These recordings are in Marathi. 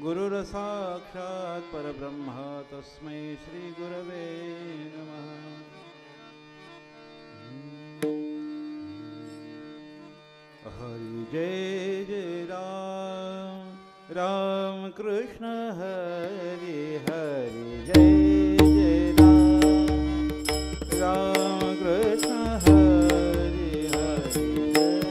गुरुर्साक्षात् परब्रह्म तस्मै श्री गुरवे नमः। हरि जय जय राम राम कृष्ण हरि हरि जय जय राम राम कृष्ण हरि हरि जय जय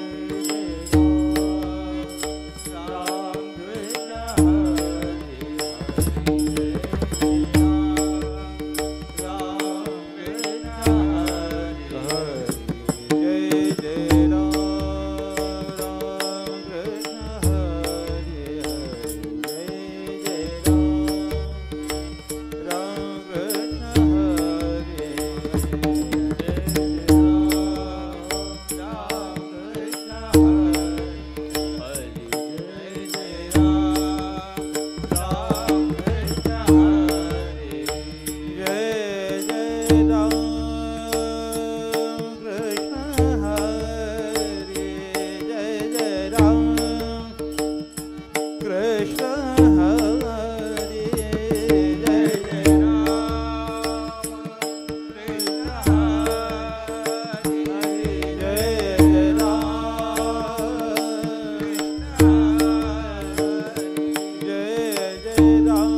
राम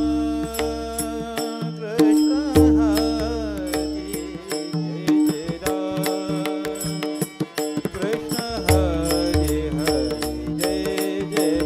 कृष्ण हरि हरि जय राम कृष्ण हरि जय जय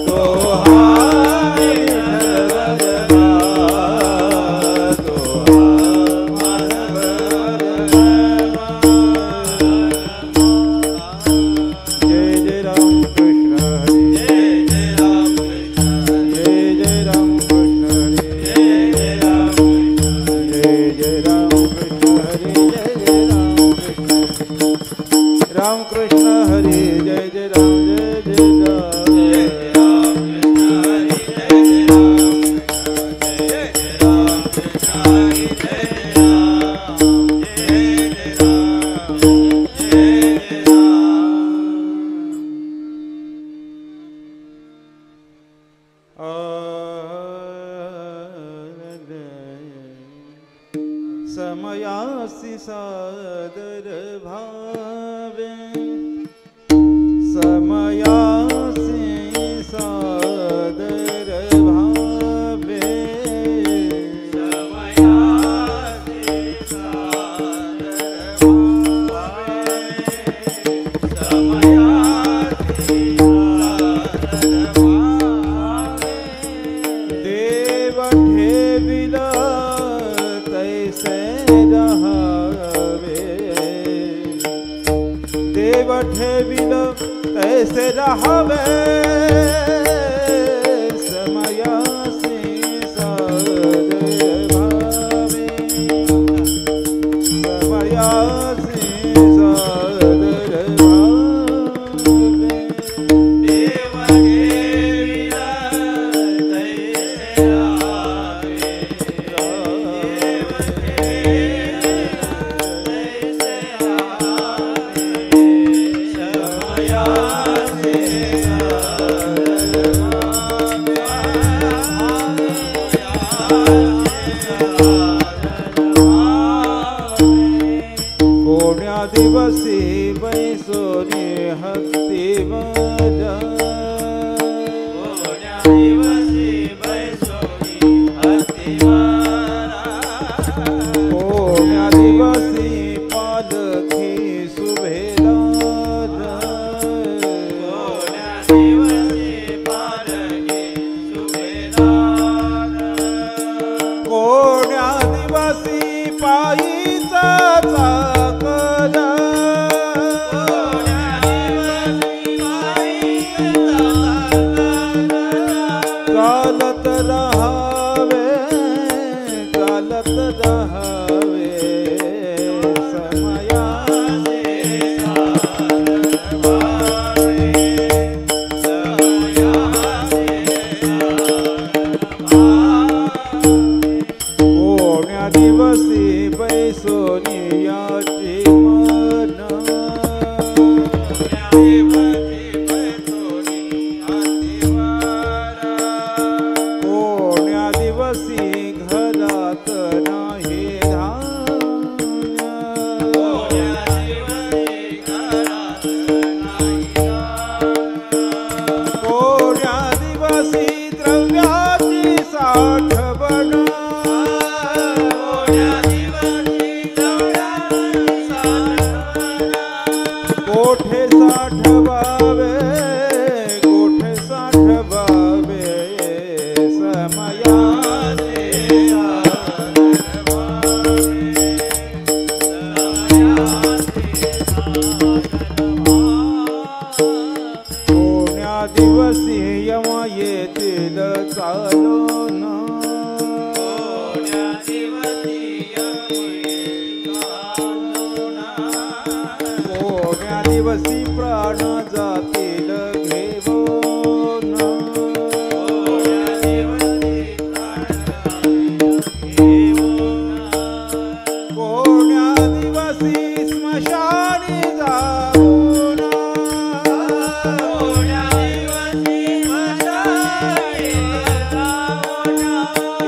तो समयासी सादर भावे समयासी सादर भावे समयासी सादर भावे समयासी सादर भावे देव ठेविला तैसे देव ठेविल तैसे रहवे समयासी सादर भावे समयासी सादर भावे देव ठेविल तैसे रहवे दिवसी बैसोनी हक्ति बजा दिवसी बैसोनी हक्ति बजा दिवसी पालखी सुभेदा दिवसी पालखी सुभेदा कोण्या दिवसी पायीचा चालत रहावे समयासी सादर भावे समयासी कोण्या दिवसी बैसोनी याची मन कोण्या दिवसी घरात नाही कोण्या दिवसी द्रव्याची साठवण कोठे साठवावे समयासी कोण्या दिवसी यमा येतील चालून कोण्या दिवसी प्राण जातील घेऊन कोण्या दिवसी स्मशानी जाऊन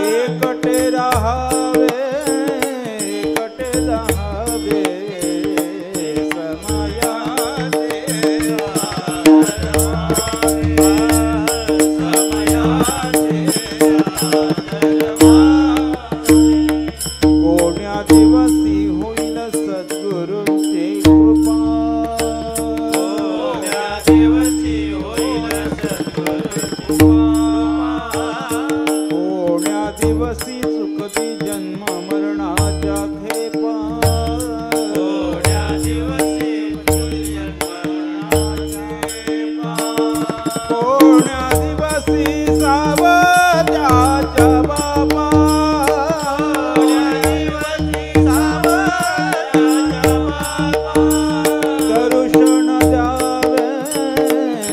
एकटे रहावे कोण्या दिवसी होईल सद्गुरूंची कृपा कोण्या दिवसी चुकती जन्म मरणाच्या खेपा कोण्या दिवसी सावत्याच्या बाबा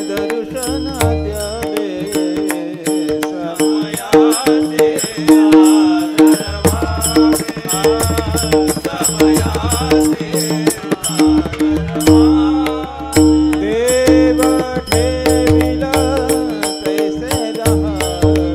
दर्शन द्यावे समयासी देव ठेविल तैसे रहावे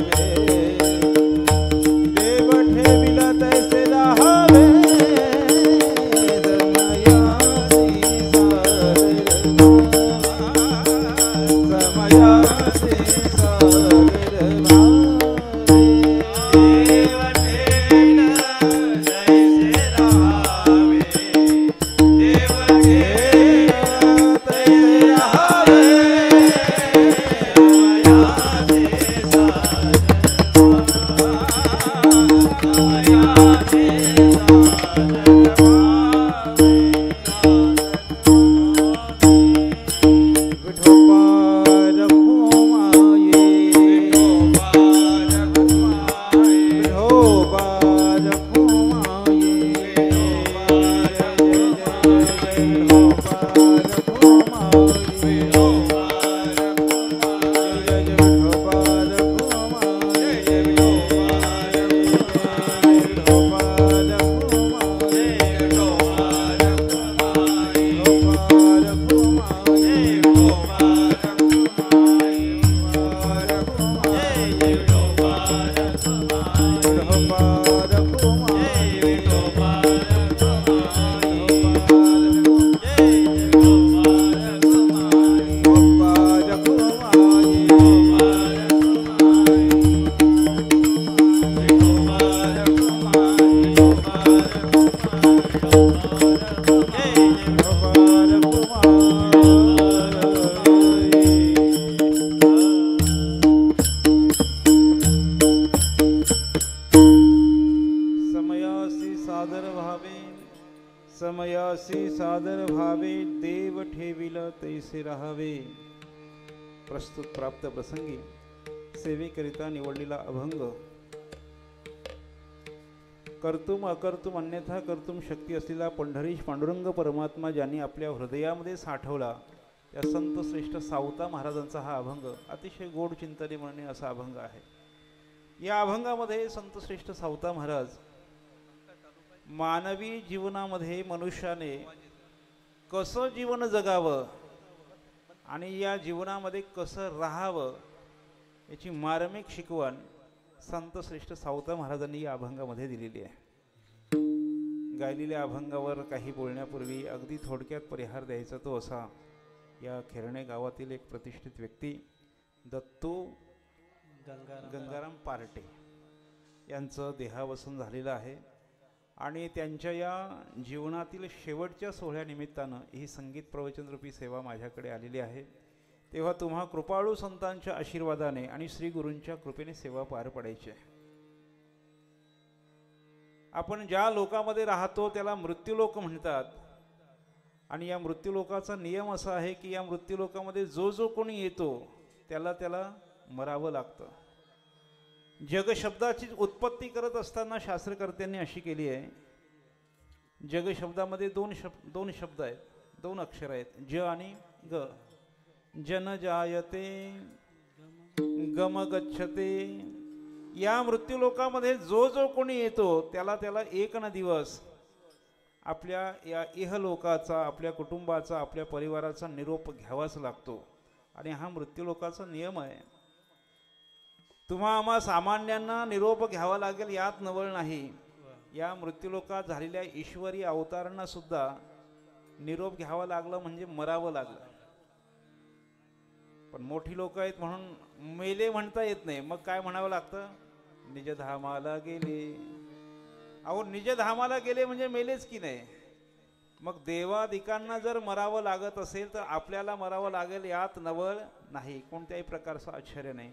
देवासी सादर भावे देव ठेविल तैसे राहावे. प्रस्तुत प्राप्त प्रसंगी सेवेकरिता निवडलेला अभंग. कर्तुम अकर्तुम अन्यथा कर्तुम शक्ती असलेला पंढरीश पांडुरंग परमात्मा ज्यांनी आपल्या हृदयामध्ये साठवला त्या संत श्रेष्ठ सावता महाराजांचा हा अभंग अतिशय गोड चिंतने म्हणणे असा अभंग आहे. या अभंगामध्ये संत श्रेष्ठ सावता महाराज मानवी जीवनामध्ये मनुष्याने कसं जीवन जगावं आणि या जीवनामध्ये कसं राहावं याची मार्मिक शिकवण संत श्रेष्ठ सावता महाराजांनी या अभंगामध्ये दिलेली आहे. गायलेल्या अभंगावर काही बोलण्यापूर्वी अगदी थोडक्यात परिहार द्यायचा तो असा. या खेरणे गावातील एक प्रतिष्ठित व्यक्ती दत्तू गंगाराम पार्टे यांचं देहावसन झालेलं आहे आणि त्यांच्या या जीवनातील शेवटच्या सोहळ्यानिमित्तानं ही संगीत प्रवचनरूपी सेवा माझ्याकडे आलेली आहे. तेव्हा तुम्हा कृपाळू संतांच्या आशीर्वादाने आणि श्री गुरूंच्या कृपेने सेवा पार पडायची आहे. आपण ज्या लोकामध्ये राहतो त्याला मृत्यूलोक म्हणतात आणि या मृत्यूलोकाचा नियम असा आहे की या मृत्यूलोकामध्ये जो जो कोणी येतो त्याला मरावं लागतं. जग शब्दाची उत्पत्ती करत असताना शास्त्रकर्त्यांनी अशी केली आहे. जग शब्दामध्ये दोन शब्द आहेत, दोन अक्षर आहेत, ज आणि ग. जन जायते गम गच्छते. या मृत्यूलोकामध्ये जो जो कोणी येतो त्याला एक ना दिवस आपल्या या इहलोकाचा, आपल्या कुटुंबाचा, आपल्या परिवाराचा निरोप घ्यावाच लागतो आणि हा मृत्यूलोकाचा नियम आहे. तुम्हा आम्हा सामान्यांना निरोप घ्यावा लागेल यात नवल नाही. या मृत्यूलोकात झालेल्या ईश्वरी अवतारांना सुद्धा निरोप घ्यावा लागला म्हणजे मरावं लागलं. पण मोठी लोक आहेत म्हणून मेले म्हणता येत नाही. मग काय म्हणावं लागतं? निजधामाला गेले. अहो निजधामाला गेले म्हणजे मेलेच की नाही. मग देवादिकांना जर मरावं लागत असेल तर आपल्याला मरावं लागेल यात नवल नाही, कोणत्याही प्रकारचं आश्चर्य नाही.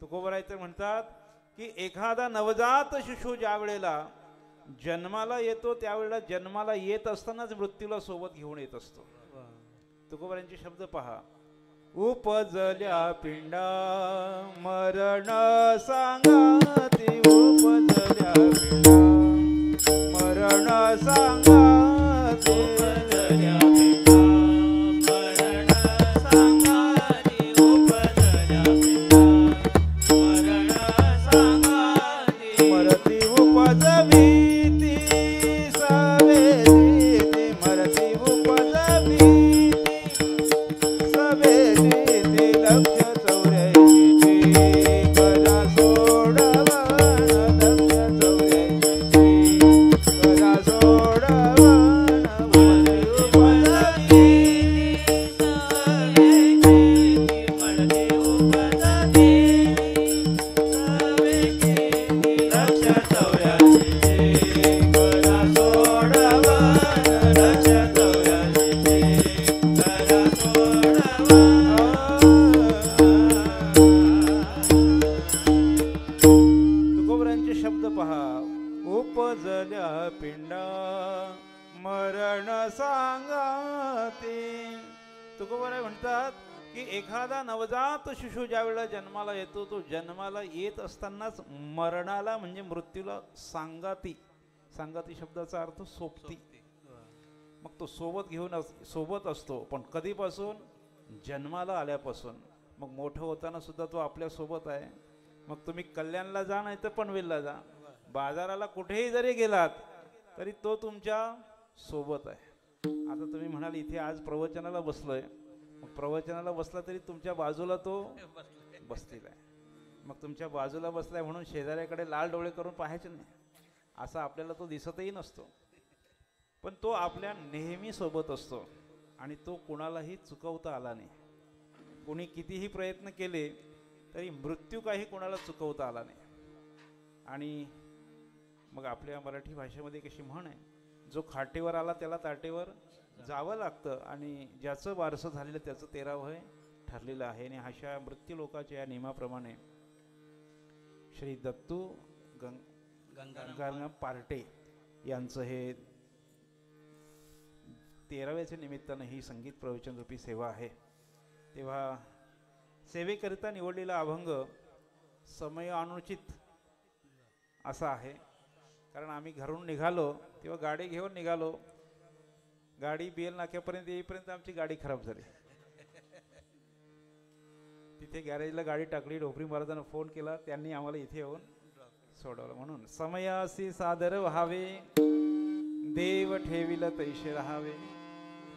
तुकोबराय तर म्हणतात की एखादा नवजात शिशु ज्या वेळेला जन्माला येतो त्यावेळेला जन्माला येत असतानाच मृत्यूला सोबत घेऊन येत असतो. तुकोबरायांचे शब्द पहा. उपजल्या पिंडा मरण सांगाती. उपजल्या पिंडा मरण सांगाती. उपजल्या पिंडा मरण सांगाती. उपजल्या पिंडा मरण सांगाती. मरती उपजवीती सवेती. मरती उपजवीती सवेती. लक्ष 84 करा सोडवण. लक्ष 84 करा सोडवण. तुकोबरायांचे शब्द पहा. उपजल्या पिंडा मरण सांगाते. तुकोबराय म्हणतात की एखादा नवजात शिशु ज्या वेळेला जन्माला येतो तो जन्माला येत असतानाच मरणाला म्हणजे मृत्यूला सांगाती. सांगाती शब्दाचा अर्थ सोबती. मग तो सोबत घेऊन सोबत असतो. पण कधीपासून? जन्माला आल्यापासून. मग मोठं होताना सुद्धा तो आपल्या सोबत आहे. मग तुम्ही कल्याणला जा नाही तर पनवेलला जा, बाजाराला कुठेही जरी गेलात तरी तो तुमच्या सोबत आहे. आता तुम्ही म्हणाल इथे आज प्रवचनाला बसलोय, मग प्रवचनाला बसला तरी तुमच्या बाजूला तो बसलेला आहे. मग तुमच्या बाजूला बसलाय म्हणून शेजाऱ्याकडे लाल डोळे करून पाहायचे नाही असं आपल्याला तो दिसतही नसतो. पण तो आपल्या नेहमी सोबत असतो आणि तो कुणालाही चुकवता आला नाही. कोणी कितीही प्रयत्न केले तरी मृत्यू काही कोणाला चुकवता आला नाही. आणि मग आपल्या मराठी भाषेमध्ये कशी म्हण आहे, जो खाटेवर आला त्याला ताटेवर जावं लागतं आणि ज्याचं वारसं झालेलं त्याचं 13 वय ठरलेलं आहे. आणि अशा मृत्यूलोकाच्या या नियमाप्रमाणे श्री दत्तू गंगाराम पार्टे यांचं हे 13व्याच्या निमित्तानं ही संगीत प्रवचन रूपी सेवा आहे. तेव्हा सेवेकरिता निवडलेला अभंग समय अनुचित असा आहे. कारण आम्ही घरून निघालो तेव्हा गाडी घेऊन निघालो, गाडी बेल नाक्यापर्यंत येईपर्यंत आमची गाडी खराब झाली. तिथे गॅरेजला गाडी टाकली, ढोपरी महाराजांना फोन केला, त्यांनी आम्हाला इथे येऊन सोडवलं. म्हणून समयासी सादर व्हावे, देव ठेविल तैसे राहावे.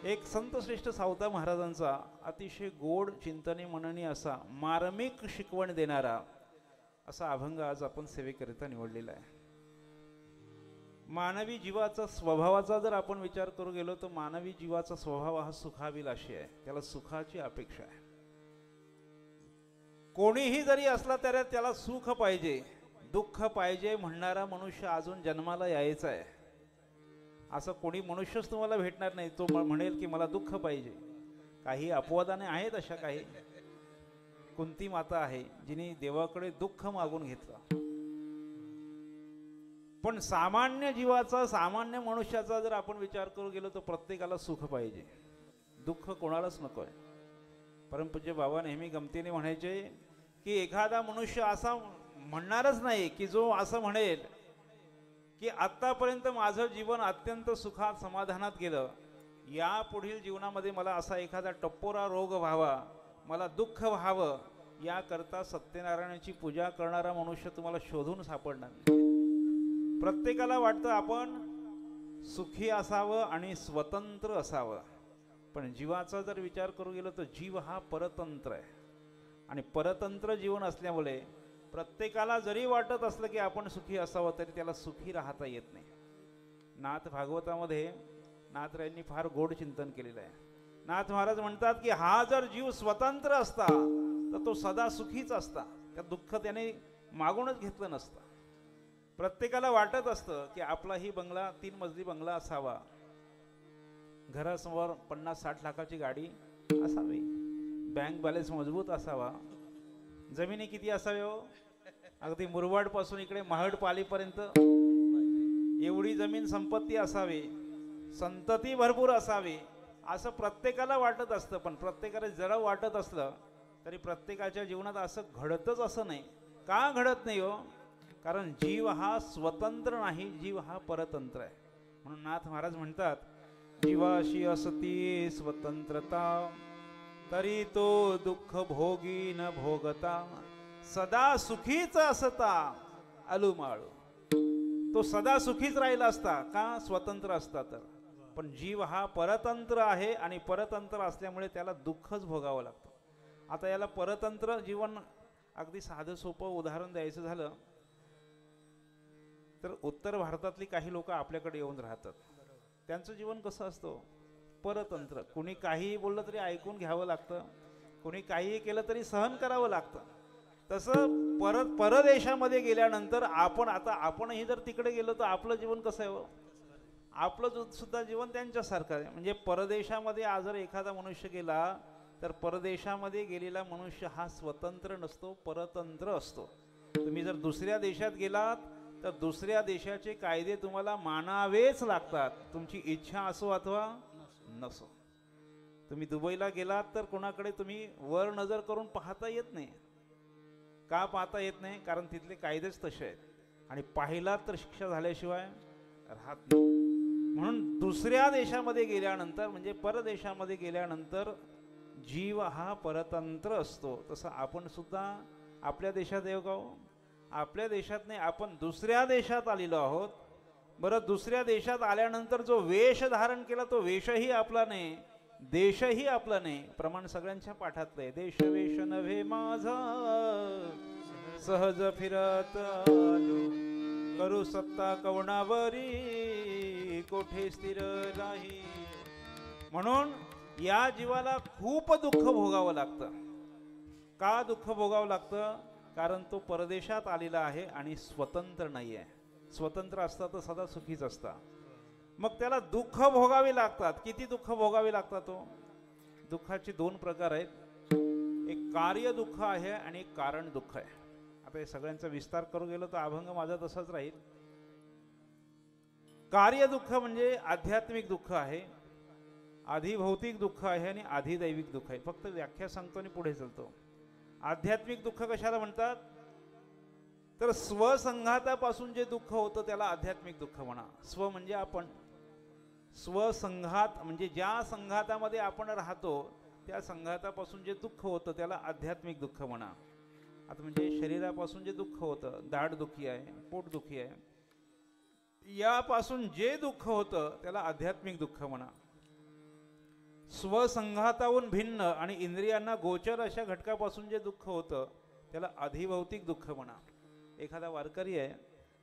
एक संत श्रेष्ठ सावता महाराजांचा अतिशय गोड चिंतनी मननी असा मार्मिक शिकवण देणारा असा अभंग आज आपण सेवेकरिता निवडलेला आहे. मानवी जीवाचा स्वभावाचा जर आपण विचार करू गेलो तर मानवी जीवाचा स्वभाव हा सुखाभिलाषी आहे, त्याला सुखाची अपेक्षा आहे. कोणीही जरी असला तरी त्याला सुख पाहिजे, दुःख पाहिजे म्हणणारा मनुष्य अजून जन्माला यायचा आहे. असं कोणी मनुष्यच तुम्हाला भेटणार नाही तो म्हणेल की मला दुःख पाहिजे. काही अपवादाने आहेत अशा, काही कुंती माता आहे जिने देवाकडे दुःख मागून घेतलं. पण सामान्य जीवाचा, सामान्य मनुष्याचा जर आपण विचार करू गेलो तर प्रत्येकाला सुख पाहिजे, दुःख कोणालाच नको आहे. परमपूज्य बाबा नेहमी गमतीने म्हणायचे की एखादा मनुष्य असा म्हणणारच नाही की जो असं म्हणेल की आत्तापर्यंत माझं जीवन अत्यंत सुखात समाधानात गेलं, या पुढील जीवनामध्ये मला असा एखादा टप्पोरा रोग व्हावा, मला दुःख व्हावं, याकरता सत्यनारायणाची पूजा करणारा मनुष्य तुम्हाला शोधून सापडणार नाही. प्रत्येकाला वाटतं आपण सुखी असावं आणि स्वतंत्र असावं. पण जीवाचा जर विचार करू गेलो तर जीव हा परतंत्र आहे. आणि परतंत्र जीवन असल्यामुळे प्रत्येकाला जरी वाटत असलं की आपण सुखी असावं तरी त्याला सुखी राहता येत नाही. नाथ भागवतामध्ये नाथरायांनी फार गोड चिंतन केलेलं आहे. नाथ महाराज म्हणतात की हा जर जीव स्वतंत्र असता तर तो सदा सुखीच असता, त्या दुःख त्याने मागूनच घेतलं नसतं. प्रत्येकाला वाटत असतं की आपलाही बंगला 3 मजली बंगला असावा, घरासमोर 50-60 लाखाची गाडी असावी, बँक बॅलन्स मजबूत असावा, जमिनी किती असावे हो, अगदी मुरबाड पासून इकडे महाड पालीपर्यंत एवढी जमीन संपत्ती असावी, संतती भरपूर असावी, असं प्रत्येकाला वाटत असतं. पण प्रत्येकाला जरा वाटत असलं तरी प्रत्येकाच्या जीवनात असं घडतच असं नाही. का घडत नाही हो? कारण जीव हा स्वतंत्र नाही, जीव हा परतंत्र आहे. म्हणून नाथ महाराज म्हणतात जीवाशी असती स्वतंत्रता, तरी तो दुःख भोगी न भोगता, सदा सुखीच असता अलुमाळू. तो सदा सुखीच राहिला असता का? स्वतंत्र असता तर. पण जीव हा परतंत्र आहे आणि परतंत्र असल्यामुळे त्याला दुःखच भोगावं लागतं. आता याला परतंत्र जीवन अगदी साधं सोपं उदाहरण द्यायचं झालं तर उत्तर भारतातली काही लोक आपल्याकडे येऊन राहतात. त्यांचं जीवन कसं असतं? परतंत्र. कोणी काहीही बोललं तरी ऐकून घ्यावं लागतं, कोणी काहीही केलं तरी सहन करावं लागतं. तसं परदेशामध्ये गेल्यानंतर आपणही जर तिकडे गेलो तर आपलं जीवन कसं आहे? आपलं सुद्धा जीवन त्यांच्यासारखं आहे. म्हणजे परदेशामध्ये आज जर एखादा मनुष्य गेला तर परदेशामध्ये गेलेला मनुष्य हा स्वतंत्र नसतो, परतंत्र असतो. तुम्ही जर दुसऱ्या देशात गेलात तर दुसऱ्या देशाचे कायदे तुम्हाला मानावेच लागतात, तुमची इच्छा असो अथवा नसो. तुम्ही दुबईला गेलात तर कोणाकडे तुम्ही वर नजर करून पाहता येत नाही. का पाहता येत नाही? कारण तिथले कायदेच तसे आहेत आणि पाहिलात तर शिक्षा झाल्याशिवाय राहत नाही. म्हणून दुसऱ्या देशामध्ये गेल्यानंतर म्हणजे परदेशामध्ये गेल्यानंतर जीव हा परतंत्र असतो. तसं आपण सुद्धा आपल्या देशात येऊ का? आपल्या देशात नाही, आपण दुसऱ्या देशात आलेलो आहोत. बरं, दुसऱ्या देशात आल्यानंतर जो वेश धारण केला तो वेशही आपला नाही, देशही आपला नाही. प्रमाण सगळ्यांच्या पाठातलं आहे. देश वेश नव्हे माझा, सहज फिरत आलो, करू सत्ता कवणावरी, कोठे स्थिर राही. म्हणून या जीवाला खूप दुःख भोगावं लागतं. का दुःख भोगावं लागतं? कारण तो परदेशात आलेला आहे आणि स्वतंत्र नाही आहे. स्वतंत्र असता तर सदा सुखीच असता. मग त्याला दुःख भोगावे लागतात. किती दुःख भोगावे लागतात? तो दुःखाचे 2 प्रकार आहेत. एक कार्य दुःख आहे आणि एक कारण दुःख आहे. आता हे सगळ्यांचा विस्तार करू गेलो तर अभंग माझा तसाच राहील. कार्य दुःख म्हणजे आध्यात्मिक दुःख आहे. आधी भौतिक दुःख आहे आणि आधी दैविक दुःख आहे. फक्त व्याख्या सांगतो आणि पुढे चालतो. आध्यात्मिक दुःख कशाला म्हणतात? तर स्वसंघातापासून जे दुःख होतं त्याला आध्यात्मिक दुःख म्हणा. स्व म्हणजे आपण, स्वसंघात म्हणजे ज्या संघातामध्ये आपण राहतो त्या संघातापासून जे दुःख होतं त्याला आध्यात्मिक दुःख म्हणा. आता म्हणजे शरीरापासून जे दुःख होतं, दाढदुखी आहे, पोटदुखी आहे, यापासून जे दुःख होतं त्याला आध्यात्मिक दुःख म्हणा. स्वसंघाताहून भिन्न आणि इंद्रियांना गोचर अशा घटकापासून जे दुःख होतं त्याला अधिभौतिक दुःख म्हणा. एखादा वारकरी आहे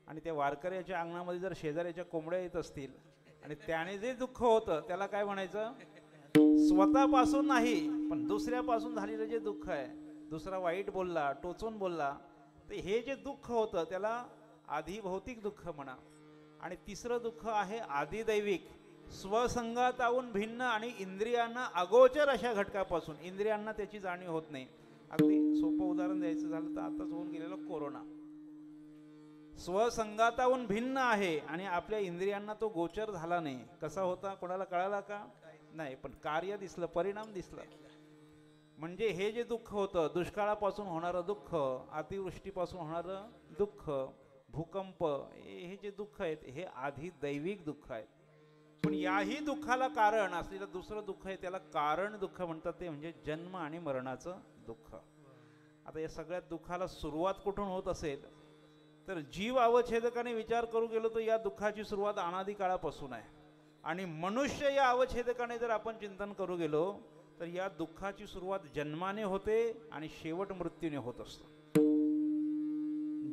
आणि त्या वारकऱ्याच्या अंगणामध्ये जर शेजाऱ्याच्या कोंबड्या येत असतील आणि त्याने जे दुःख होतं त्याला काय म्हणायचं? स्वतःपासून नाही पण दुसऱ्यापासून झालेलं जे दुःख आहे, दुसरा वाईट बोलला, टोचून बोलला, तर हे जे दुःख होतं त्याला अधिभौतिक दुःख म्हणा. आणि तिसरं दुःख आहे आदिदैविक, स्वसंघाताहून भिन्न आणि इंद्रियांना अगोचर अशा घटकापासून, इंद्रियांना त्याची जाणीव होत नाही. अगदी सोपं उदाहरण द्यायचं झालं तर आताच होऊन गेलेला कोरोना स्वसंघाताहून भिन्न आहे आणि आपल्या इंद्रियांना तो गोचर झाला नाही. कसा होता कोणाला कळाला का? नाही, पण कार्य दिसलं, परिणाम दिसला. म्हणजे हे जे दुःख होतं, दुष्काळापासून होणारं दुःख, अतिवृष्टीपासून होणारं दुःख, भूकंप, हे जे दुःख आहेत हे आधी दैविक दुःख आहेत. पण याही दुःखाला कारण असलेलं दुसरं दुःख आहे त्याला कारण दुःख म्हणतात, ते म्हणजे जन्म आणि मरणाचं दुःख. आता या सगळ्या दुःखाला सुरुवात कुठून होत असेल तर जीव अवच्छेदकाने विचार करू गेलो तर या दुःखाची सुरुवात अनादी काळापासून आहे. आणि मनुष्य या अवच्छेदकाने जर आपण चिंतन करू गेलो तर या दुःखाची सुरुवात जन्माने होते आणि शेवट मृत्यूने होत असतो.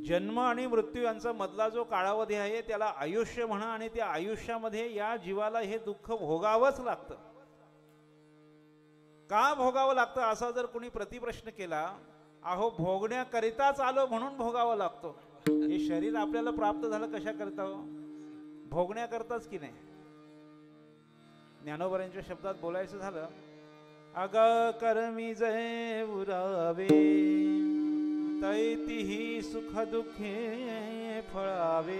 जन्म आणि मृत्यू यांचा मधला जो कालावधी आहे त्याला आयुष्य म्हणा. आणि त्या आयुष्यामध्ये या जीवाला हे दुःख भोगावंच लागतं. का भोगावं लागतं असा जर कोणी प्रतिप्रश्न केला, अहो भोगण्याकरिताच आलो म्हणून भोगावं लागतो. हे शरीर आपल्याला प्राप्त झालं कशा करता? भोगण्याकरताच की नाही. ज्ञानोबरांच्या शब्दात बोलायचं झालं, अग कर्मी जय उरावे तैतिही सुख दुःखे फळावे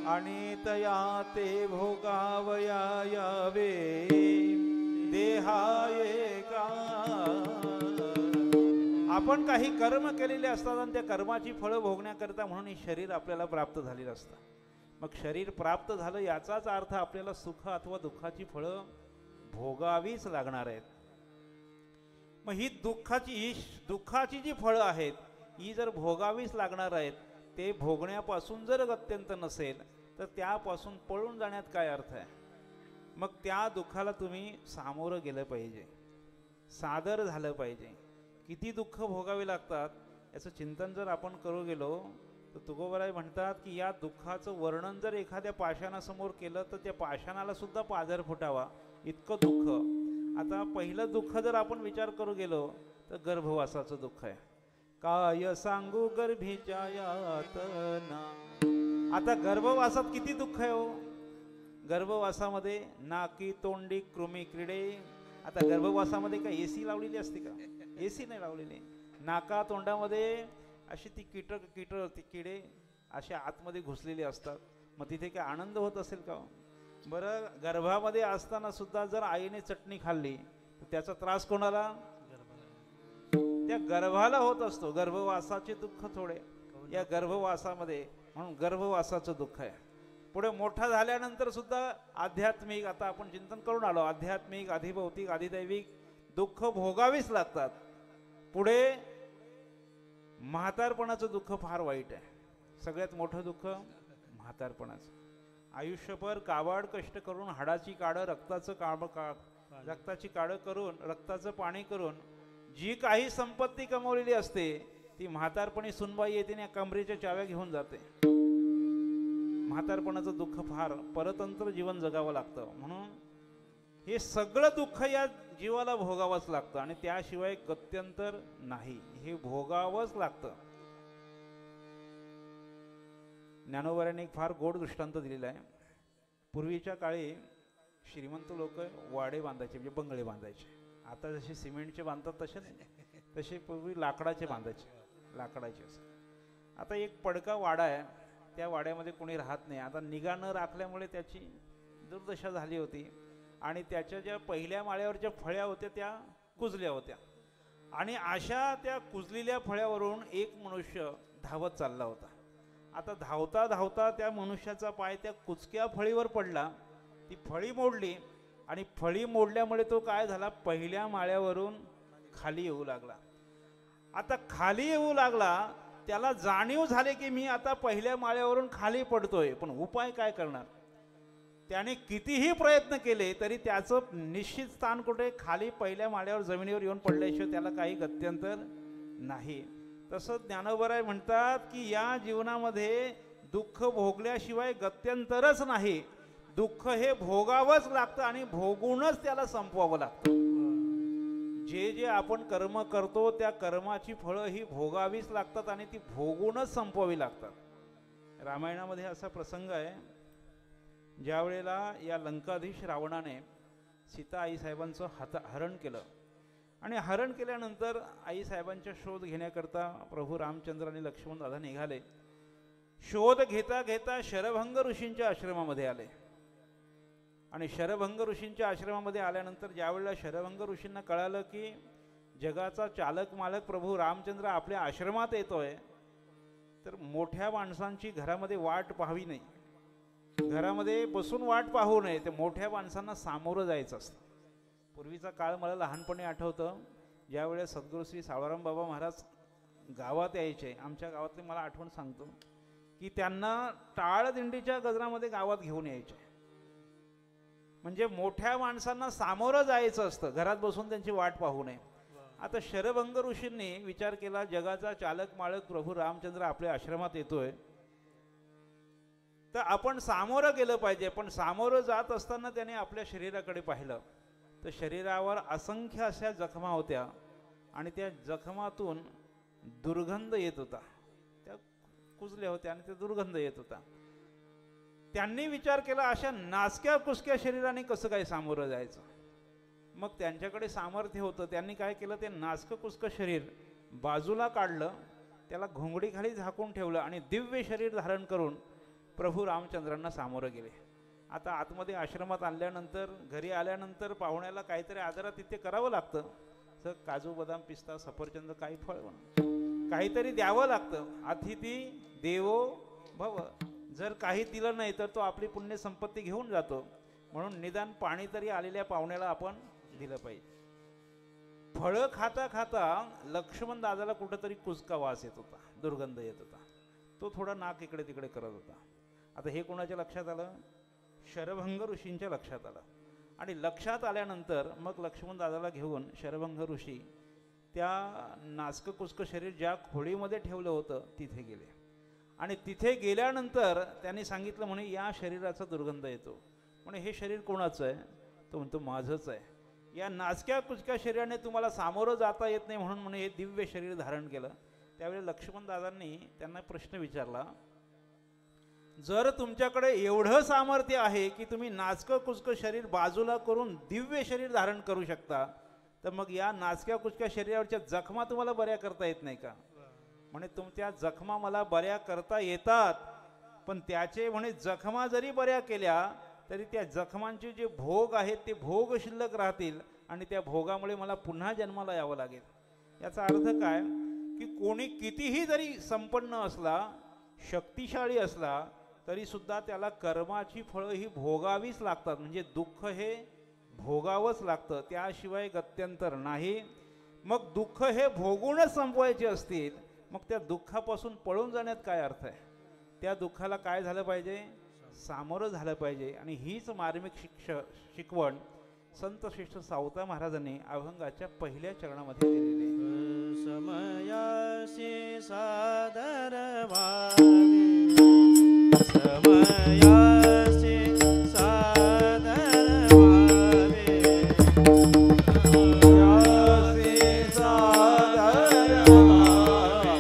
आणि तया ते भोगावया यावे देहाये का. आपण काही कर्म केलेले असतात आणि त्या कर्माची फळं भोगण्याकरता म्हणून हे शरीर आपल्याला प्राप्त झालेलं असतं. मग शरीर प्राप्त झालं याचाच अर्थ आपल्याला सुख अथवा दुःखाची फळं भोगावीच लागणार आहेत. मग ही दुःखाची जी फळं आहेत ही जर भोगावीच लागणार आहेत, ते भोगण्यापासून जर गत्यंत नसेल तर त्यापासून पळून जाण्यात काय अर्थ आहे? मग त्या दुःखाला तुम्ही सामोरं गेलं पाहिजे, सादर झालं पाहिजे. किती दुःख भोगावे लागतात याचं चिंतन जर आपण करू गेलो तर तुकोबाराय म्हणतात की या दुःखाचं वर्णन जर एखाद्या पाषाणासमोर केलं तर त्या पाषाणाला सुद्धा पाझर फुटावा इतकं दुःख. आता पहिलं दुःख जर आपण विचार करू गेलो तर गर्भवासाचं दुःख आहे. काय सांगू गर्भीच्या यातना. आता गर्भवासात किती दुःख आहे हो. गर्भवासामध्ये नाकी तोंडी कृमी क्रीडे. आता गर्भवासामध्ये काय एसी लावलेली असते का? एसी नाही लावलेली. नाका तोंडामध्ये अशी ती किडे अशा आतमध्ये घुसलेली असतात. मग तिथे काय आनंद होत असेल का? बरं, गर्भामध्ये असताना सुद्धा जर आईने चटणी खाल्ली तर त्याचा त्रास कोणाला? त्या गर्भाला होत असतो. गर्भवासाचे दुःख थोडे या गर्भवासामध्ये, म्हणून गर्भवासाचं दुःख आहे. पुढे मोठा झाल्यानंतर सुद्धा आध्यात्मिक, आता आपण चिंतन करून आलो, आध्यात्मिक, अधिभौतिक, अधिदैविक दुःख भोगावीच लागतात. पुढे म्हातारपणाचं दुःख फार वाईट आहे. सगळ्यात मोठं दुःख म्हातारपणाचं. आयुष्यभर काबाड कष्ट करून हाडाची काढं, रक्ताची काढं करून, रक्ताचं पाणी करून जी काही संपत्ती कमवलेली असते ती म्हातारपणी सुनबाई येते आणि कमरेच्या चाव्या घेऊन जाते. म्हातारपणाचं दुःख फार, परतंत्र जीवन जगावं लागतं. म्हणून हे सगळं दुःख या जीवाला भोगावंच लागतं आणि त्याशिवाय गत्यंतर नाही. हे भोगावंच लागतं. ज्ञानोबारांनी एक फार गोड दृष्टांत दिलेला आहे. पूर्वीच्या काळी श्रीमंत लोक वाडे बांधायचे, म्हणजे बंगले बांधायचे. आता जसे सिमेंटचे बांधतात तसे नाही, तसे पूर्वी लाकडाचे बांधायचे, लाकडाचे असं. आता एक पडका वाडा आहे, त्या वाड्यामध्ये कोणी राहत नाही. आता निगा न राखल्यामुळे त्याची दुर्दशा झाली होती. आणि त्याच्या ज्या पहिल्या माळ्यावरच्या फळ्या होत्या त्या कुजल्या होत्या आणि अशा त्या कुजलेल्या फळ्यावरून एक मनुष्य धावत चालला होता. आता धावता धावता त्या मनुष्याचा पाय त्या कुचक्या फळीवर पडला, ती फळी मोडली आणि फळी मोडल्यामुळे तो काय झाला, पहिल्या माळ्यावरून खाली येऊ लागला. आता खाली येऊ लागला, त्याला जाणीव झाली की मी आता पहिल्या माळ्यावरून खाली पडतोय, पण उपाय काय करणार. त्याने कितीही प्रयत्न केले तरी त्याचं निश्चित स्थान कुठे, खाली पहिल्या माळ्यावर जमिनीवर येऊन पडल्याशिवाय त्याला काही गत्यंतर नाही. तसं ज्ञानोबराय म्हणतात की या जीवनामध्ये दुःख भोगल्याशिवाय गत्यंतरच नाही, दुःख हे भोगावंच लागतं आणि भोगूनच त्याला संपवावं लागतं. जे जे आपण कर्म करतो त्या कर्माची फळं ही भोगावीच लागतात आणि ती भोगूनच संपवावी लागतात. रामायणामध्ये असा प्रसंग आहे, ज्या वेळेला या लंकाधीश रावणाने सीता आईसाहेबांचं हरण केलं आणि हरण केल्यानंतर आईसाहेबांचा शोध घेण्याकरता प्रभू रामचंद्र आणि लक्ष्मण दादा निघाले. शोध घेता घेता शरभंग ऋषींच्या आश्रमामध्ये आले आणि शरभंग ऋषींच्या आश्रमामध्ये आल्यानंतर ज्यावेळेला शरभंग ऋषींना कळालं की जगाचा चालक मालक प्रभू रामचंद्र आपल्या आश्रमात येतोय, तर मोठ्या माणसांची घरामध्ये वाट पाहावी नाही, घरामध्ये बसून वाट पाहू नये, ते मोठ्या माणसांना सामोरं जायचं असतं. पूर्वीचा काळ मला लहानपणी आठवतं, ज्यावेळेस सद्गुरू श्री सावळाराम बाबा महाराज गावात यायचे, आमच्या गावातली मला आठवण सांगतो की त्यांना टाळ दिंडीच्या गजरामध्ये गावात घेऊन यायचे. म्हणजे मोठ्या माणसांना सामोरं जायचं असतं, घरात बसून त्यांची वाट पाहू नये. आता शरभंग ऋषींनी विचार केला, जगाचा चालक मालक प्रभू रामचंद्र आपल्या आश्रमात येतोय, तर आपण सामोरं गेलं पाहिजे. पण सामोरं जात असताना त्याने आपल्या शरीराकडे पाहिलं तर शरीरावर असंख्य अशा जखमा होत्या आणि त्या जखमातून दुर्गंध येत होता, त्या कुजल्या होत्या आणि त्या दुर्गंध येत होता. त्यांनी विचार केला, अशा नासक्या कुसक्या शरीराने कसं काय सामोरं जायचं. मग त्यांच्याकडे सामर्थ्य होतं, त्यांनी काय केलं, ते नासकं कुसकं शरीर बाजूला काढलं, त्याला घोंगडीखाली झाकून ठेवलं आणि दिव्य शरीर धारण करून प्रभू रामचंद्रांना सामोरं गेले. आता आतमध्ये आश्रमात आणल्यानंतर, घरी आल्यानंतर पाहुण्याला काहीतरी आदरातिथ्य करावं लागतं. तर काजू बदाम पिस्ता सफरचंद काही फळ काहीतरी द्यावं लागतं. अतिथी देवो भव, जर काही दिलं नाही तर तो आपली पुण्य संपत्ती घेऊन जातो, म्हणून निदान पाणी तरी आलेल्या पाहुण्याला आपण दिलं पाहिजे. फळं खाता खाता लक्ष्मण दादाला कुठंतरी कुचका वास येत होता, दुर्गंध येत होता, तो थोडा नाक इकडे तिकडे करत होता. आता हे कोणाच्या लक्षात आलं, शरभंग ऋषींच्या लक्षात आलं. आणि लक्षात आल्यानंतर मग लक्ष्मण दादाला घेऊन शरभंग ऋषी त्या नासकं कुचकं शरीर ज्या खोळीमध्ये ठेवलं होतं तिथे गेले. आणि तिथे गेल्यानंतर त्यांनी सांगितलं, म्हणे या शरीराचा दुर्गंध येतो, म्हणे हे शरीर कोणाचं आहे, तो म्हणतो माझंच आहे. या नासक्या कुचक्या शरीराने तुम्हाला सामोरं जाता येत नाही म्हणून म्हणे हे दिव्य शरीर धारण केलं. त्यावेळी लक्ष्मण दादांनी त्यांना प्रश्न विचारला, जर तुमच्याकडे एवढं सामर्थ्य आहे की तुम्ही नाचकं कुचकं शरीर बाजूला करून दिव्य शरीर धारण करू शकता, तर मग या नाचक्या कुचक्या शरीरावरच्या जखमा तुम्हाला बऱ्या करता येत नाही का. म्हणे तुमच्या जखमा मला बऱ्या करता येतात, पण त्याचे म्हणे जखमा जरी बऱ्या केल्या तरी त्या जखमांचे जे भोग आहेत ते भोग शिल्लक राहतील आणि त्या भोगामुळे मला पुन्हा जन्माला यावं लागेल. याचा अर्थ काय की कोणी कितीही जरी संपन्न असला, शक्तिशाली असला, तरी सुद्धा त्याला कर्माची फळं ही भोगावीच लागतात. म्हणजे दुःख हे भोगावंच लागतं, त्याशिवाय गत्यंतर नाही. मग दुःख हे भोगूनच संपवायचे असतील, मग त्या दुःखापासून पळून जाण्यात काय अर्थ आहे. त्या दुःखाला काय झालं पाहिजे, सामोरं झालं पाहिजे. आणि हीच मार्मिक शिकवण संत श्रेष्ठ सावता महाराजांनी अभंगाच्या पहिल्या चरणामध्ये दिलेली आहे. समयासी सादर व्हावे, समयासी सादर व्हावे, समयासी सादर व्हावे,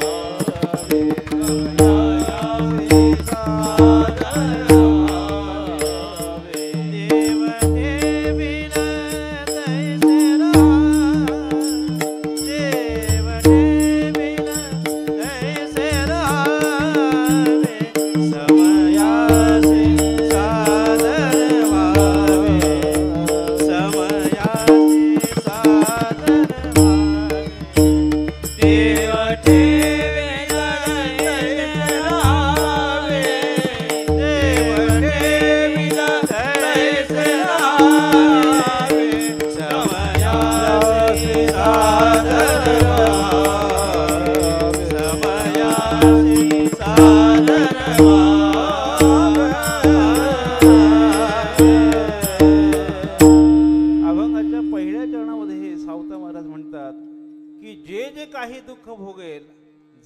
समयासी सादर व्हावे. देव देविन तैसे राहा, देव देविन तैसे राहावे, समयासी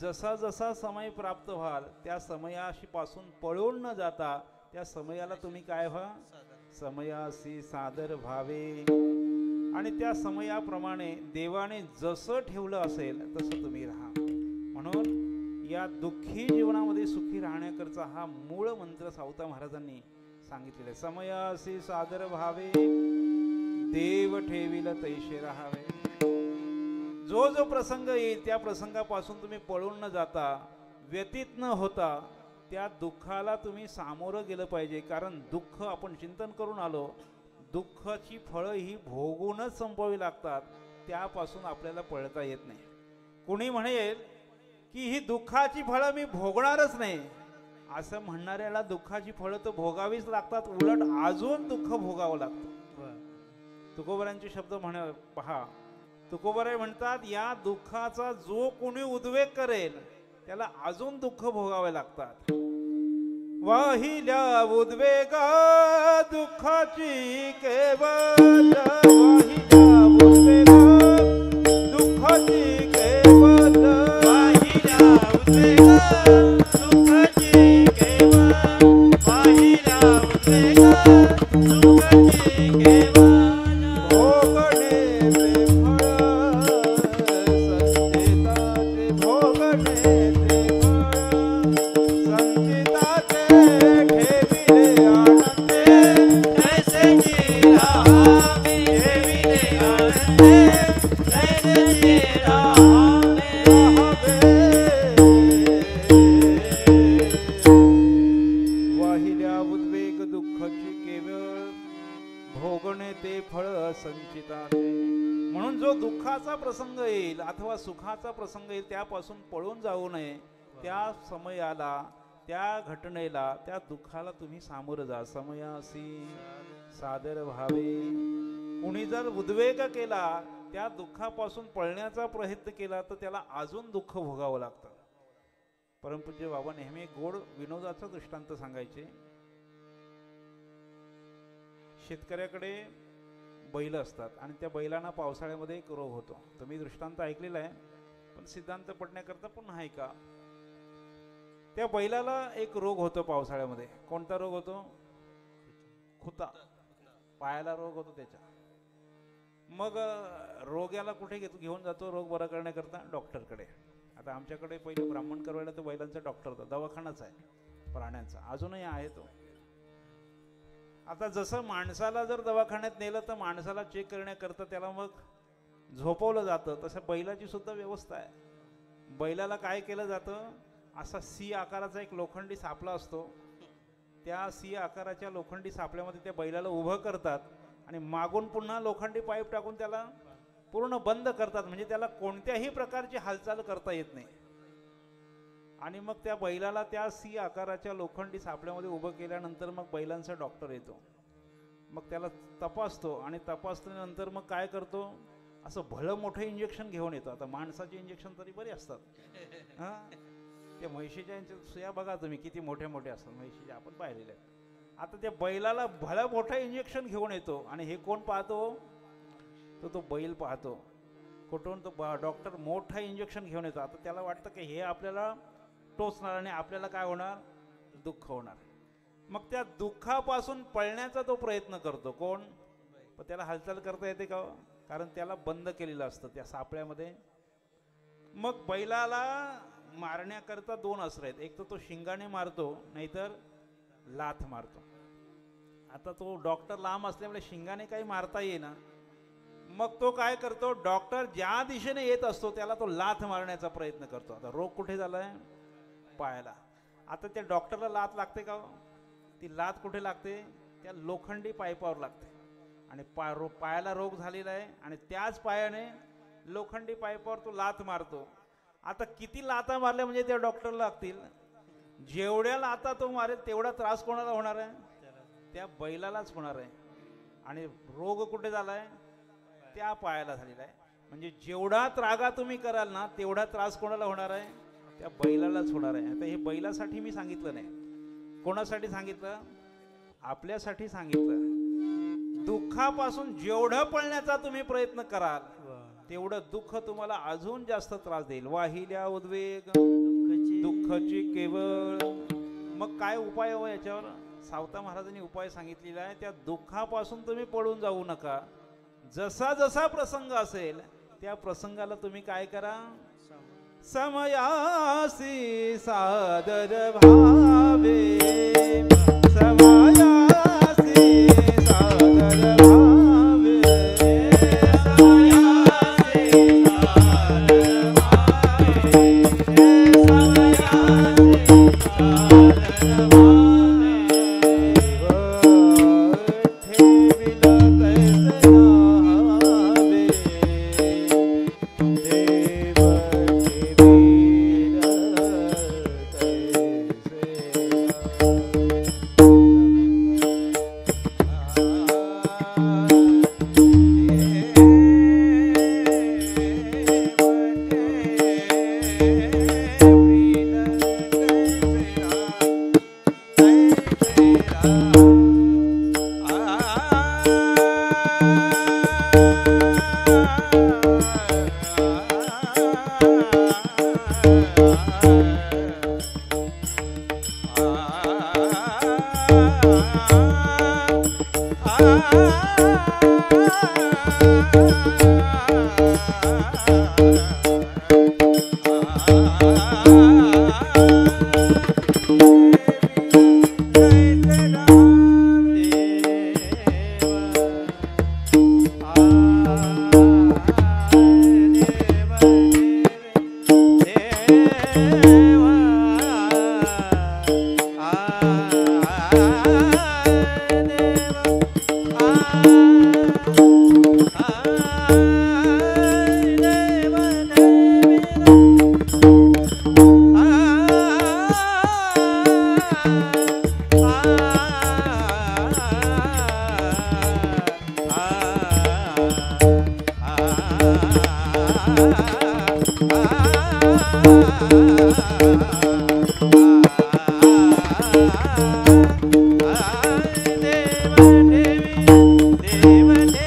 जसा जसा समय प्राप्त व्हाल त्या समयाशी पासून पळून न जाता त्या समयाला तुम्ही काय व्हा, समयाशी सादर व्हावे आणि त्या समयाप्रमाणे देवाने जसं ठेवलं असेल तसं तुम्ही राहा. म्हणून या दुःखी जीवनामध्ये सुखी राहण्याकरचा हा मूळ मंत्र सावता महाराजांनी सांगितलेला आहे. समयाशी सादर व्हावे, देव ठेविल तैसे राहावे. जो जो प्रसंग येईल त्या प्रसंगापासून तुम्ही पळून न जाता, व्यतीत न होता त्या दुःखाला तुम्ही सामोरं गेलं पाहिजे. कारण दुःख आपण चिंतन करून आलो, दुःखाची फळं ही भोगूनच संपवावी लागतात, त्यापासून आपल्याला पळता येत नाही. कुणी म्हणेल की ही दुःखाची फळं मी भोगणारच नाही, असं म्हणणाऱ्याला दुःखाची फळं तर भोगावीच लागतात, उलट अजून दुःख भोगावं लागतं. तुकोबारांचे शब्द पहा. तुकोबाराय म्हणतात, या दुःखाचा जो कोणी उद्वेग करेल त्याला अजून दुःख भोगावे लागतात. वाहिल्या उद्वेगा दुःखाची केवळ, वाहिल्या उद्वेगा दुःखाची केवळ, वाहिल्या उद्वेगा दुःखाची केवळ, वाहिल्या उद्वेगा दुःखाची केवळ. म्हणून जो दुःखाचा प्रसंग येईल अथवा सुखाचा प्रसंग येईल त्यापासून पळून जाऊ नये. त्या समयाला, त्या घटनेला, त्या दुःखाला तुम्ही सामोरं जा. समयासी सादर व्हावे. कुणी जर उद्वेग केला, त्या दुःखापासून पळण्याचा प्रयत्न केला तर त्याला अजून दुःख भोगावं लागतं. परमपूज्य बाबा नेहमी गोड विनोदाचा दृष्टांत सांगायचे. शेतकऱ्याकडे बैल असतात आणि त्या बैलांना पावसाळ्यामध्ये एक रोग होतो. तुम्ही दृष्टांत ऐकलेला आहे, पण सिद्धांत पडण्याकरता पुन्हा ऐका. त्या बैलाला एक रोग होतो पावसाळ्यामध्ये. कोणता रोग होतो? खुता, पायाला रोग होतो त्याच्या. मग रोग्याला कुठे घेऊन जातो रोग बरा करण्याकरता? डॉक्टरकडे. आता आमच्याकडे पहिले ब्राह्मण करवायला तो बैलांचा डॉक्टर होता, दवाखानाच आहे प्राण्यांचा, अजूनही आहे तो. आता जसं माणसाला जर दवाखान्यात नेलं तर माणसाला चेक करण्याकरता त्याला मग झोपवलं जातं, तसं बैलाची सुद्धा व्यवस्था आहे. बैलाला काय केलं जातं, असा सी आकाराचा एक लोखंडी सापळा असतो. त्या सी आकाराच्या लोखंडी सापळ्यामध्ये त्या बैलाला उभं करतात आणि मागून पुन्हा लोखंडी पाईप टाकून त्याला पूर्ण बंद करतात, म्हणजे त्याला कोणत्याही प्रकारची हालचाल करता येत नाही. आणि मग त्या बैलाला त्या सी आकाराच्या लोखंडी सापळ्यामध्ये उभं केल्यानंतर मग बैलांचा डॉक्टर येतो. मग त्याला तपासतो आणि तपासल्यानंतर मग काय करतो, असं भलं मोठं इंजेक्शन घेऊन येतो. आता माणसाचे इंजेक्शन तरी बरे असतात, हां, त्या म्हैशीच्या सुया बघा तुम्ही किती मोठे मोठे असतात, म्हैशीच्या आपण पाहिलेले आहेत. आता त्या बैलाला भलं मोठं इंजेक्शन घेऊन येतो आणि हे कोण पाहतो, तो बैल पाहतो. कुठून तो डॉक्टर मोठं इंजेक्शन घेऊन येतो. आता त्याला वाटतं की हे आपल्याला टोचणार आणि आपल्याला काय होणार, दुःख होणार. मग त्या दुःखापासून पळण्याचा तो प्रयत्न करतो. कोण? पण त्याला हालचाल करता येते का? कारण त्याला बंद केलेलं असतं त्या सापळ्यामध्ये. मग बैलाला मारण्याकरता दोन अस्त्र आहेत, एक तर तो शिंगाने मारतो, नाहीतर लाथ मारतो. आता तो डॉक्टर लांब असल्यामुळे शिंगाने काही मारता येईना. मग तो काय करतो, डॉक्टर ज्या दिशेने येत असतो त्याला तो लाथ मारण्याचा प्रयत्न करतो. आता रोग कुठे झालाय? पायाला. आता त्या डॉक्टरला लाथ लागते का? ती लाथ कुठे लागते? त्या लोखंडी पाईपावर लागते. आणि पायाला रोग झालेला आहे आणि त्याच पायाने लोखंडी पाईपावर तो लाथ मारतो. आता किती लाथा मारल्या म्हणजे त्या डॉक्टरला लागतील? जेवढ्या लाथा तो मारेल तेवढा त्रास कोणाला होणार आहे? त्या बैलालाच होणार आहे. आणि रोग कुठे झालाय? त्या पायाला झालेला आहे. म्हणजे जेवढा त्रागा तुम्ही कराल ना तेवढा त्रास कोणाला होणार आहे? त्या बैलालाच होणार आहे. आता हे बैलासाठी मी सांगितलं नाही, कोणासाठी सांगितलं? आपल्यासाठी सांगितलं. दुःखापासून जेवढं पळण्याचा तुम्ही प्रयत्न कराल तेवढं दुःख तुम्हाला अजून जास्त त्रास देईल. वाहिल्या उद्वेग दुःखाची दुःखाची केवळ. मग काय उपाय हवा याच्यावर? सावता महाराजांनी उपाय सांगितलेला आहे. त्या दुःखापासून तुम्ही पळून जाऊ नका. जसा जसा प्रसंग असेल त्या प्रसंगाला तुम्ही काय करा, समयासी सादर भावे, समयासी सादर भावे, समयासी सादर भावे, समयासी सादर भावे, ठेविल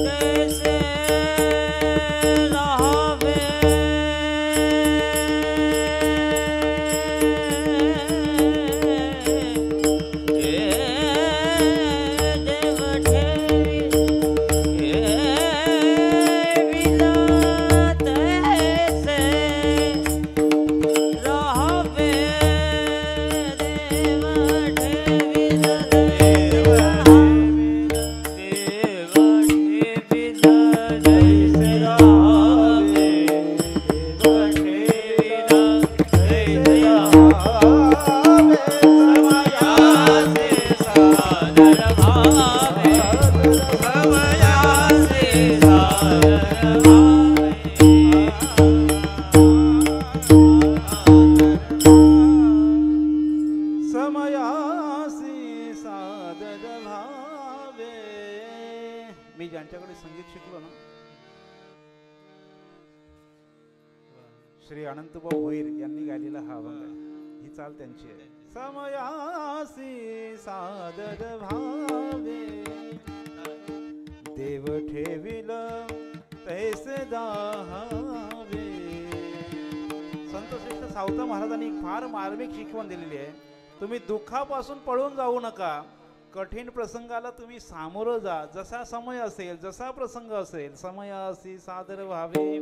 तैसे नावे, देव ठेविल मी ज्यांच्याकडे संगीत शिकलो ना, श्री अनंतभाऊ भोईर यांनी गायलेला हा अभंग आहे. ही चाल त्यांची आहे. समयासी सादर भावे, देव ठेविल तैसे दाहावे. संतश्रेष्ठ सावता महाराजांनी एक फार मार्मिक शिकवण दिलेली आहे. तुम्ही दुःखापासून पळून जाऊ नका. कठीण प्रसंगाला तुम्ही सामोरं जा. जसा समय असेल, जसा प्रसंग असेल, समय असी सादर व्हावे.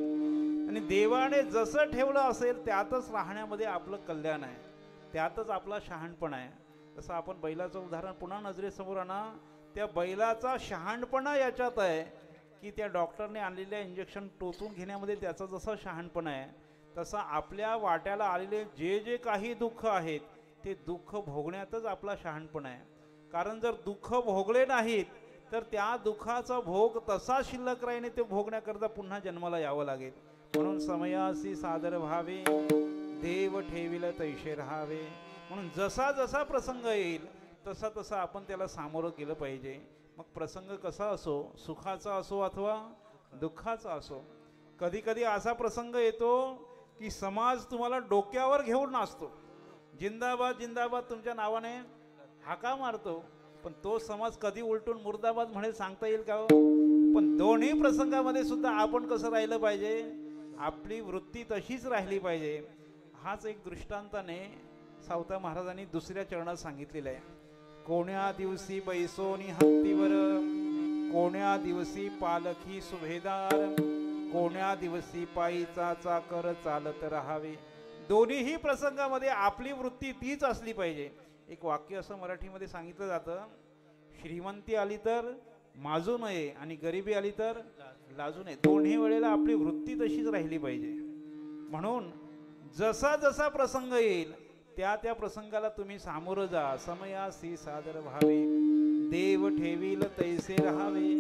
आणि देवाने जसं ठेवलं असेल त्यातच राहण्यामध्ये आपलं कल्याण आहे, त्यातच आपला शहाणपणा आहे. जसं आपण बैलाचं उदाहरण पुन्हा नजरेसमोर आणा. त्या बैलाचा शहाणपणा याच्यात आहे की त्या डॉक्टरने आणलेल्या इंजेक्शन टोचून घेण्यामध्ये त्याचा जसा शहाणपणा आहे, तसा आपल्या वाट्याला आलेले जे जे काही दुःख आहेत ते दुःख भोगण्यातच आपला शहाणपणा आहे. कारण जर दुःख भोगले नाहीत तर त्या दुःखाचा भोग तसा शिल्लक राहीने ते भोगण्याकरता पुन्हा जन्माला यावं लागेल. म्हणून समयासी सादर व्हावे, देव ठेविल तैसे राहावे. म्हणून जसा जसा प्रसंग येईल तसा तसा आपण त्याला सामोरं केलं पाहिजे. मग प्रसंग कसा असो, सुखाचा असो अथवा दुःखाचा असो. कधी कधी असा प्रसंग येतो की समाज तुम्हाला डोक्यावर घेऊन नाचतो, जिंदाबाद जिंदाबाद तुमच्या नावाने हाका मारतो, पण तो समाज कधी उलटून मुर्दाबाद म्हणेल सांगता येईल का हो? पण दोन्ही प्रसंगामध्ये सुद्धा आपण कसं राहिलं पाहिजे, आपली वृत्ती तशीच राहिली पाहिजे. हाच एक दृष्टांताने सावता महाराजांनी दुसऱ्या चरणात सांगितलेलं आहे. कोण्या दिवशी बैसोनी हत्तीवर, कोण्या दिवशी पालखी सुभेदार, कोण्या दिवशी पायीचा चाकर चालत राहावे. दोन्हीही प्रसंगामध्ये आपली वृत्ती तीच असली पाहिजे. एक वाक्य असं मराठीमध्ये सांगितलं जातं, श्रीमंती आली तर माजू नये आणि गरिबी आली तर लाजू नये. दोन्ही वेळेला आपली वृत्ती तशीच राहिली पाहिजे. म्हणून जसा जसा प्रसंग येईल त्या त्या प्रसंगाला तुम्ही सामोरं जा. समयासी सादर व्हावे, देव ठेवील तैसे राहावे.